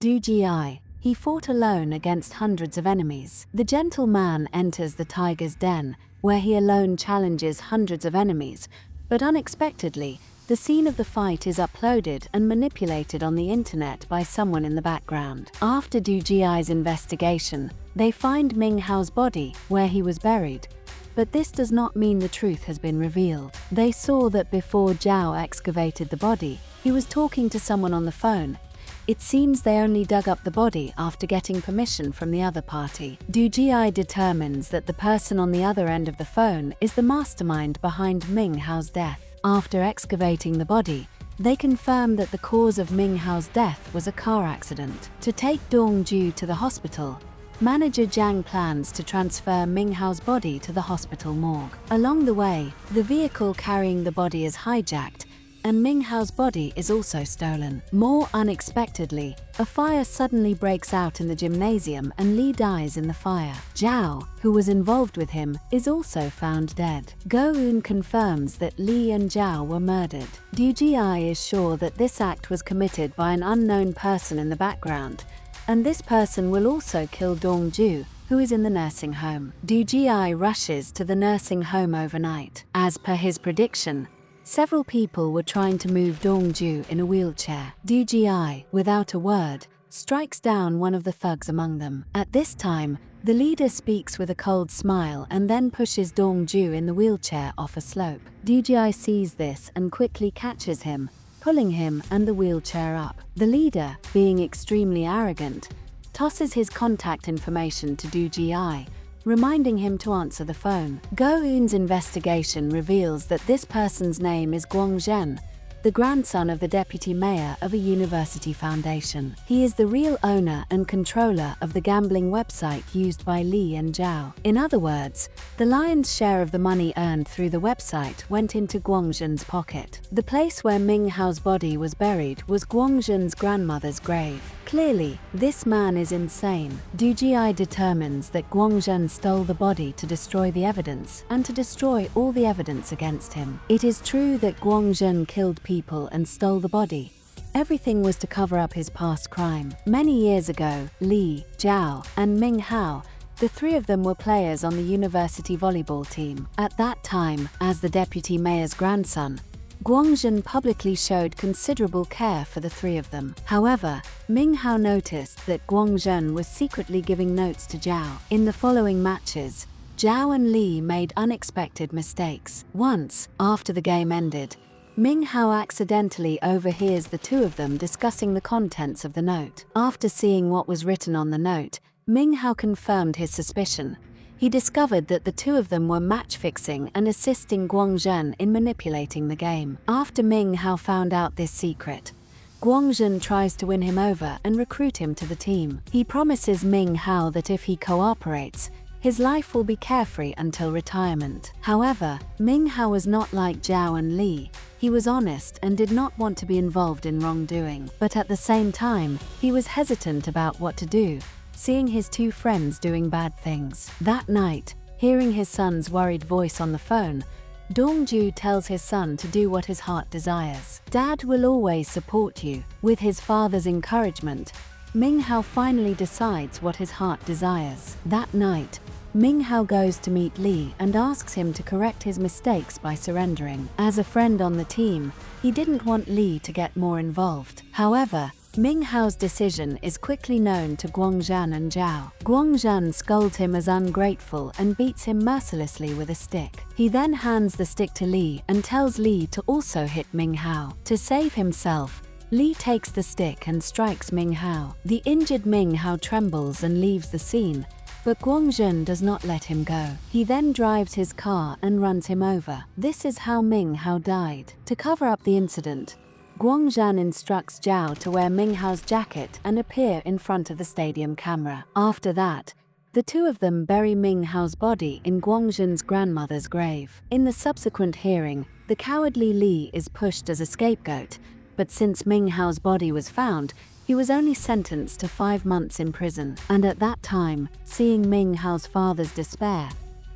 Du Ji. He fought alone against hundreds of enemies. The gentleman enters the tiger's den, where he alone challenges hundreds of enemies, but unexpectedly, the scene of the fight is uploaded and manipulated on the internet by someone in the background. After Du Ji's investigation, they find Ming Hao's body, where he was buried. But this does not mean the truth has been revealed. They saw that before Zhao excavated the body, he was talking to someone on the phone. It seems they only dug up the body after getting permission from the other party. Du Ji determines that the person on the other end of the phone is the mastermind behind Ming Hao's death. After excavating the body, they confirm that the cause of Ming Hao's death was a car accident. To take Dongju to the hospital, Manager Zhang plans to transfer Ming Hao's body to the hospital morgue. Along the way, the vehicle carrying the body is hijacked, and Ming Hao's body is also stolen. More unexpectedly, a fire suddenly breaks out in the gymnasium and Li dies in the fire. Zhao, who was involved with him, is also found dead. Go-eun confirms that Li and Zhao were murdered. Du Ji is sure that this act was committed by an unknown person in the background, and this person will also kill Dongju, who is in the nursing home. Du Ji rushes to the nursing home overnight. As per his prediction, several people were trying to move Dongju in a wheelchair. Du Ji, without a word, strikes down one of the thugs among them. At this time, the leader speaks with a cold smile and then pushes Dongju in the wheelchair off a slope. Du Ji sees this and quickly catches him, pulling him and the wheelchair up. The leader, being extremely arrogant, tosses his contact information to Du Ji, reminding him to answer the phone. Go-eun's investigation reveals that this person's name is Guangzhen, the grandson of the deputy mayor of a university foundation. He is the real owner and controller of the gambling website used by Li and Zhao. In other words, the lion's share of the money earned through the website went into Guangzhen's pocket. The place where Ming Hao's body was buried was Guangzhen's grandmother's grave. Clearly, this man is insane. Du Ji determines that Guangzhen stole the body to destroy the evidence and to destroy all the evidence against him. It is true that Guangzhen killed people and stole the body. Everything was to cover up his past crime. Many years ago, Li, Zhao, and Ming Hao, the three of them were players on the university volleyball team. At that time, as the deputy mayor's grandson, Guangzhen publicly showed considerable care for the three of them. However, Ming Hao noticed that Guangzhen was secretly giving notes to Zhao. In the following matches, Zhao and Li made unexpected mistakes. Once, after the game ended, Ming Hao accidentally overhears the two of them discussing the contents of the note. After seeing what was written on the note, Ming Hao confirmed his suspicion. He discovered that the two of them were match-fixing and assisting Guangzhen in manipulating the game. After Ming Hao found out this secret, Guangzhen tries to win him over and recruit him to the team. He promises Ming Hao that if he cooperates, his life will be carefree until retirement. However, Ming Hao was not like Zhao and Li. He was honest and did not want to be involved in wrongdoing. But at the same time, he was hesitant about what to do, seeing his two friends doing bad things. That night, hearing his son's worried voice on the phone, Dongju tells his son to do what his heart desires. Dad will always support you. With his father's encouragement, Ming Hao finally decides what his heart desires. That night, Ming Hao goes to meet Li and asks him to correct his mistakes by surrendering. As a friend on the team, he didn't want Li to get more involved. However, Ming Hao's decision is quickly known to Guangzhen and Zhao. Guangzhen scolds him as ungrateful and beats him mercilessly with a stick. He then hands the stick to Li and tells Li to also hit Ming Hao. To save himself, Li takes the stick and strikes Ming Hao. The injured Ming Hao trembles and leaves the scene, but Guangzhen does not let him go. He then drives his car and runs him over. This is how Ming Hao died. To cover up the incident, Guangzhen instructs Zhao to wear Ming Hao's jacket and appear in front of the stadium camera. After that, the two of them bury Ming Hao's body in Guangzhen's grandmother's grave. In the subsequent hearing, the cowardly Li is pushed as a scapegoat, but since Ming Hao's body was found, he was only sentenced to 5 months in prison. And at that time, seeing Ming Hao's father's despair,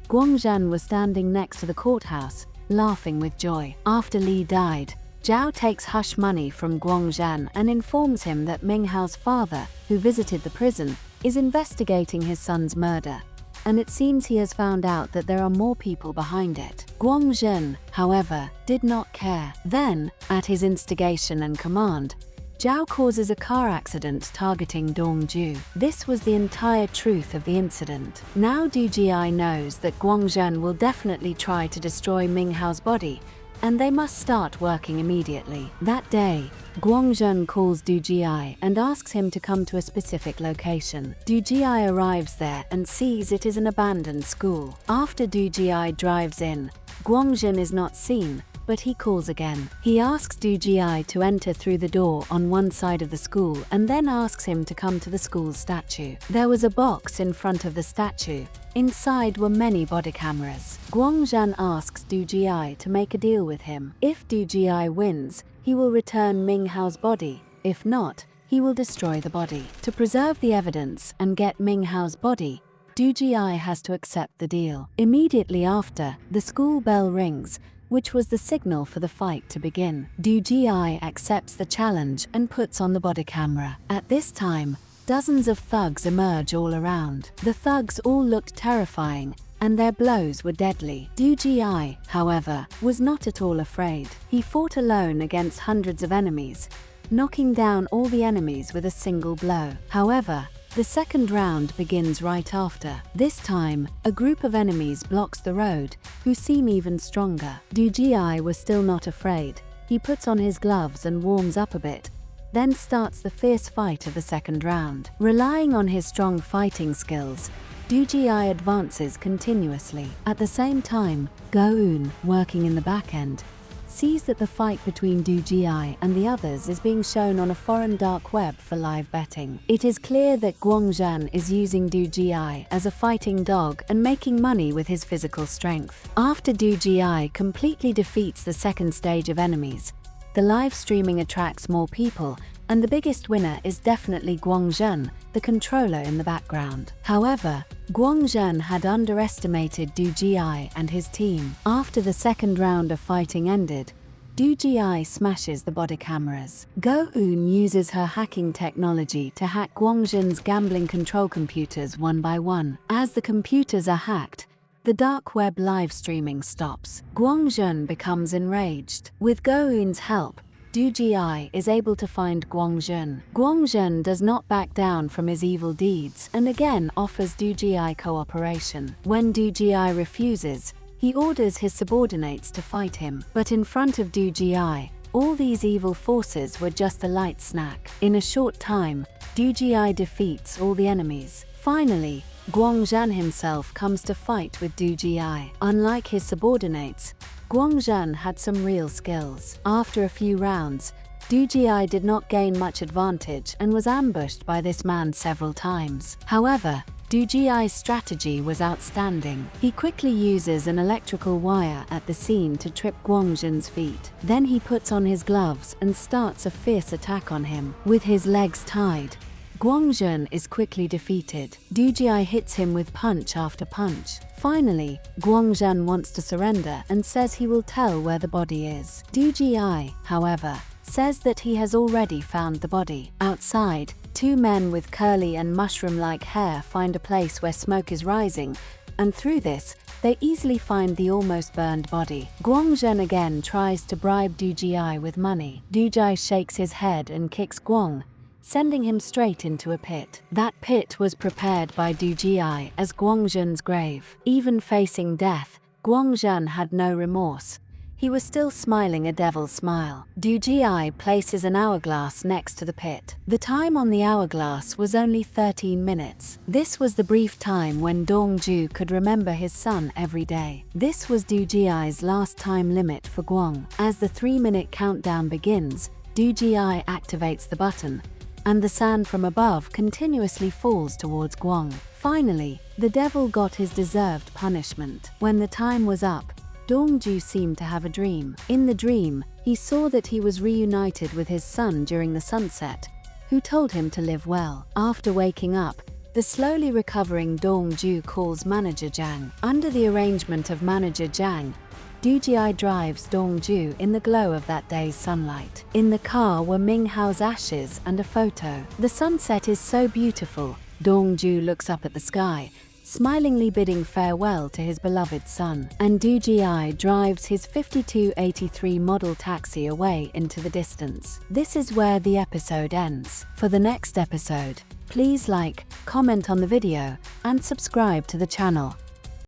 Guangzhen was standing next to the courthouse, laughing with joy. After Li died, Zhao takes hush money from Guangzhan and informs him that Minghao's father, who visited the prison, is investigating his son's murder, and it seems he has found out that there are more people behind it. Guangzhen, however, did not care. Then, at his instigation and command, Zhao causes a car accident targeting Dongju. This was the entire truth of the incident. Now Du Jie knows that Guangzhen will definitely try to destroy Minghao's body, and they must start working immediately. That day, Guangzhen calls Du Jie and asks him to come to a specific location. Du Jie arrives there and sees it is an abandoned school. After Du Jie drives in, Guangzhen is not seen, but he calls again. He asks Du Jie to enter through the door on one side of the school and then asks him to come to the school's statue. There was a box in front of the statue. Inside were many body cameras. Guangzhen asks Du Jie to make a deal with him. If Du Jie wins, he will return Minghao's body. If not, he will destroy the body. To preserve the evidence and get Minghao's body, Du Jie has to accept the deal. Immediately after, the school bell rings, which was the signal for the fight to begin. Du Jie accepts the challenge and puts on the body camera. At this time, dozens of thugs emerge all around. The thugs all looked terrifying, and their blows were deadly. Du Jie, however, was not at all afraid. He fought alone against hundreds of enemies, knocking down all the enemies with a single blow. However, the second round begins right after. This time, a group of enemies blocks the road, who seem even stronger. Du Jie was still not afraid. He puts on his gloves and warms up a bit, then starts the fierce fight of the second round. Relying on his strong fighting skills, Du Jie advances continuously. At the same time, Hoon, working in the back end, sees that the fight between Du Jie and the others is being shown on a foreign dark web for live betting. It is clear that Guangzhen is using Du Jie as a fighting dog and making money with his physical strength. After Du Jie completely defeats the second stage of enemies, the live streaming attracts more people, and the biggest winner is definitely Guangzhen, the controller in the background. However, Guangzhen had underestimated Du Jie and his team. After the second round of fighting ended, Du Jie smashes the body cameras. Hoon uses her hacking technology to hack Guangzhen's gambling control computers one by one. As the computers are hacked, the dark web live streaming stops. Guangzhen becomes enraged. With Hoon's help, Du Jie is able to find Guangzhen. Guangzhen does not back down from his evil deeds and again offers Du Jie cooperation. When Du Jie refuses, he orders his subordinates to fight him. But in front of Du Jie, all these evil forces were just a light snack. In a short time, Du Jie defeats all the enemies. Finally, Guangzhen himself comes to fight with Du Jie. Unlike his subordinates, Guangzhen had some real skills. After a few rounds, Du Jie did not gain much advantage and was ambushed by this man several times. However, Du Jie's strategy was outstanding. He quickly uses an electrical wire at the scene to trip Guangzhen's feet. Then he puts on his gloves and starts a fierce attack on him. With his legs tied, Guangzhen is quickly defeated. Du Jie hits him with punch after punch. Finally, Guangzhen wants to surrender and says he will tell where the body is. Du Jie, however, says that he has already found the body. Outside, two men with curly and mushroom-like hair find a place where smoke is rising, and through this, they easily find the almost burned body. Guangzhen again tries to bribe Du Jie with money. Du Jie shakes his head and kicks Guang, sending him straight into a pit. That pit was prepared by Du Jie as Guangzhen's grave. Even facing death, Guangzhen had no remorse. He was still smiling a devil's smile. Du Jie places an hourglass next to the pit. The time on the hourglass was only 13 minutes. This was the brief time when Dongju could remember his son every day. This was Du Jie's last time limit for Guang. As the 3-minute countdown begins, Du Jie activates the button, and the sand from above continuously falls towards Guang. Finally, the devil got his deserved punishment. When the time was up, Dongju seemed to have a dream. In the dream, he saw that he was reunited with his son during the sunset, who told him to live well. After waking up, the slowly recovering Dongju calls Manager Zhang. Under the arrangement of Manager Zhang, Doo-ji drives Dong-ju in the glow of that day's sunlight. In the car were Ming-hao's ashes and a photo. The sunset is so beautiful. Dong-ju looks up at the sky, smilingly bidding farewell to his beloved son. And Doo-ji drives his 5283 model taxi away into the distance. This is where the episode ends. For the next episode, please like, comment on the video, and subscribe to the channel.